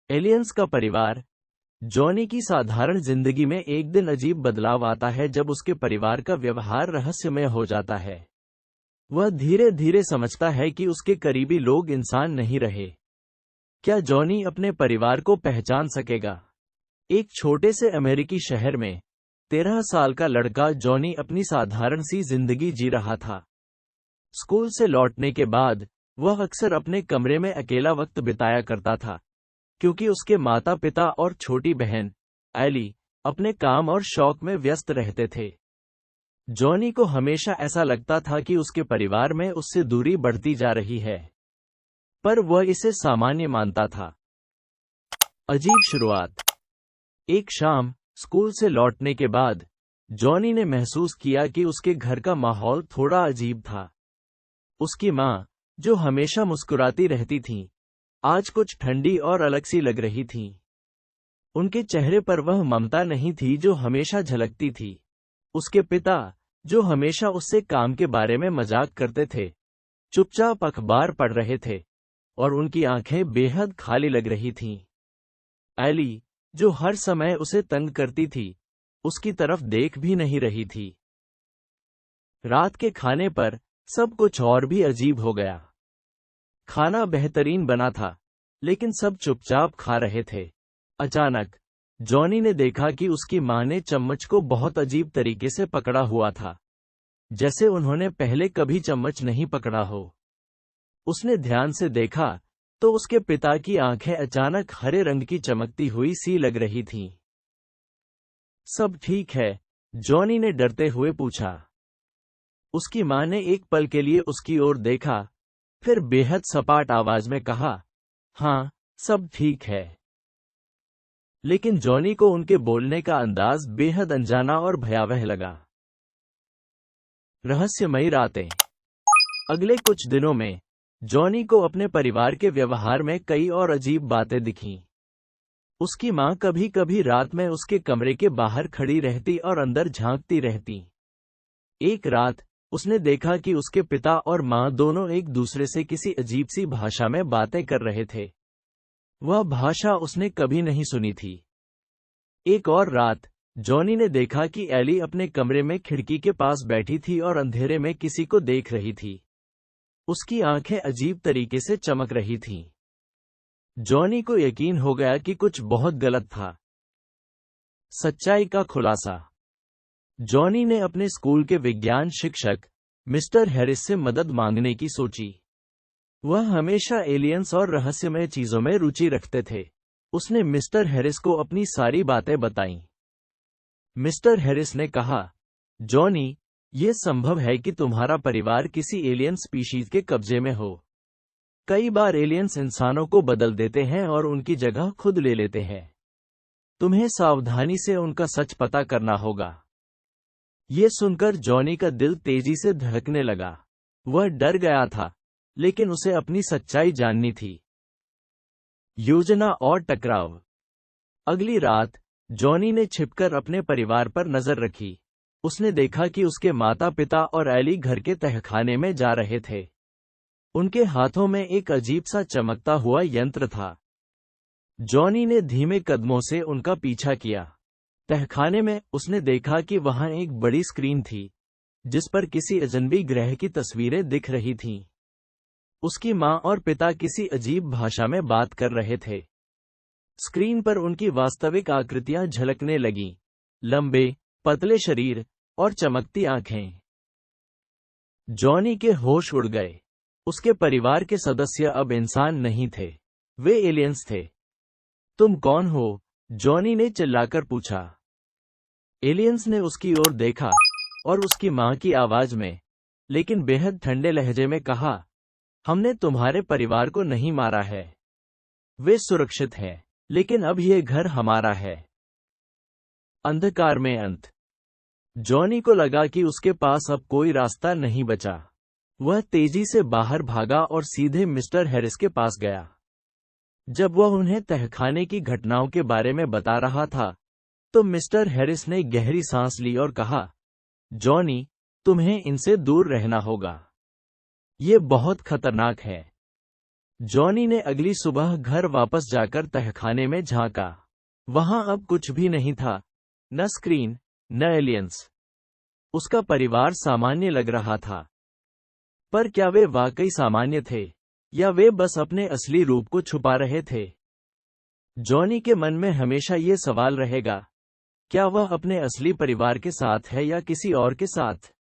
Aliens का परिवार। Johnny की साधारण जिंदगी में एक दिन अजीब बदलाव आता है जब उसके परिवार का व्यवहार रहस्यमय हो जाता है। वह धीरे धीरे समझता है कि उसके करीबी लोग इंसान नहीं रहे। क्या जॉनी अपने परिवार को पहचान सकेगा? एक छोटे से अमेरिकी शहर में 13 साल का लड़का जॉनी अपनी साधारण सी जिंदगी जी रहा था। स्कूल से लौटने के बाद वह अक्सर अपने कमरे में अकेला वक्त बिताया करता था, क्योंकि उसके माता पिता और छोटी बहन एली अपने काम और शौक में व्यस्त रहते थे। जॉनी को हमेशा ऐसा लगता था कि उसके परिवार में उससे दूरी बढ़ती जा रही है, पर वह इसे सामान्य मानता था। अजीब शुरुआत। एक शाम स्कूल से लौटने के बाद जॉनी ने महसूस किया कि उसके घर का माहौल थोड़ा अजीब था। उसकी माँ, जो हमेशा मुस्कुराती रहती थीं, आज कुछ ठंडी और अलग सी लग रही थीं। उनके चेहरे पर वह ममता नहीं थी जो हमेशा झलकती थी। उसके पिता, जो हमेशा उससे काम के बारे में मजाक करते थे, चुपचाप अखबार पढ़ रहे थे और उनकी आंखें बेहद खाली लग रही थीं। एली, जो हर समय उसे तंग करती थी, उसकी तरफ देख भी नहीं रही थी। रात के खाने पर सब कुछ और भी अजीब हो गया। खाना बेहतरीन बना था, लेकिन सब चुपचाप खा रहे थे। अचानक जॉनी ने देखा कि उसकी मां ने चम्मच को बहुत अजीब तरीके से पकड़ा हुआ था, जैसे उन्होंने पहले कभी चम्मच नहीं पकड़ा हो। उसने ध्यान से देखा तो उसके पिता की आंखें अचानक हरे रंग की चमकती हुई सी लग रही थीं। सब ठीक है? जॉनी ने डरते हुए पूछा। उसकी मां ने एक पल के लिए उसकी ओर देखा, फिर बेहद सपाट आवाज में कहा, हाँ, सब ठीक है। लेकिन जॉनी को उनके बोलने का अंदाज बेहद अनजाना और भयावह लगा। रहस्यमयी रातें। अगले कुछ दिनों में जॉनी को अपने परिवार के व्यवहार में कई और अजीब बातें दिखीं। उसकी मां कभी कभी रात में उसके कमरे के बाहर खड़ी रहती और अंदर झांकती रहती। एक रात उसने देखा कि उसके पिता और मां दोनों एक दूसरे से किसी अजीब सी भाषा में बातें कर रहे थे। वह भाषा उसने कभी नहीं सुनी थी। एक और रात जॉनी ने देखा कि एली अपने कमरे में खिड़की के पास बैठी थी और अंधेरे में किसी को देख रही थी। उसकी आंखें अजीब तरीके से चमक रही थीं। जॉनी को यकीन हो गया कि कुछ बहुत गलत था। सच्चाई का खुलासा। जॉनी ने अपने स्कूल के विज्ञान शिक्षक मिस्टर हैरिस से मदद मांगने की सोची। वह हमेशा एलियंस और रहस्यमय चीजों में रुचि रखते थे। उसने मिस्टर हैरिस को अपनी सारी बातें बताईं। मिस्टर हैरिस ने कहा, जॉनी, यह संभव है कि तुम्हारा परिवार किसी एलियन स्पीशीज के कब्जे में हो। कई बार एलियंस इंसानों को बदल देते हैं और उनकी जगह खुद ले लेते हैं। तुम्हें सावधानी से उनका सच पता करना होगा। ये सुनकर जॉनी का दिल तेजी से धड़कने लगा। वह डर गया था, लेकिन उसे अपनी सच्चाई जाननी थी। योजना और टकराव। अगली रात जॉनी ने छिपकर अपने परिवार पर नजर रखी। उसने देखा कि उसके माता पिता और एली घर के तहखाने में जा रहे थे। उनके हाथों में एक अजीब सा चमकता हुआ यंत्र था। जॉनी ने धीमे कदमों से उनका पीछा किया। तहखाने में उसने देखा कि वहां एक बड़ी स्क्रीन थी, जिस पर किसी अजनबी ग्रह की तस्वीरें दिख रही थीं। उसकी मां और पिता किसी अजीब भाषा में बात कर रहे थे। स्क्रीन पर उनकी वास्तविक आकृतियां झलकने लगीं, लंबे, पतले शरीर और चमकती आंखें। जॉनी के होश उड़ गए। उसके परिवार के सदस्य अब इंसान नहीं थे, वे एलियंस थे। तुम कौन हो? जॉनी ने चिल्लाकर पूछा। एलियंस ने उसकी ओर देखा और उसकी मां की आवाज में, लेकिन बेहद ठंडे लहजे में कहा, हमने तुम्हारे परिवार को नहीं मारा है। वे सुरक्षित हैं, लेकिन अब यह घर हमारा है। अंधकार में अंत। जॉनी को लगा कि उसके पास अब कोई रास्ता नहीं बचा। वह तेजी से बाहर भागा और सीधे मिस्टर हैरिस के पास गया। जब वह उन्हें तहखाने की घटनाओं के बारे में बता रहा था, तो मिस्टर हैरिस ने गहरी सांस ली और कहा, जॉनी, तुम्हें इनसे दूर रहना होगा। ये बहुत खतरनाक है। जॉनी ने अगली सुबह घर वापस जाकर तहखाने में झांका। वहां अब कुछ भी नहीं था, न स्क्रीन, न एलियंस। उसका परिवार सामान्य लग रहा था। पर क्या वे वाकई सामान्य थे, या वे बस अपने असली रूप को छुपा रहे थे? जॉनी के मन में हमेशा ये सवाल रहेगा, क्या वह अपने असली परिवार के साथ है या किसी और के साथ?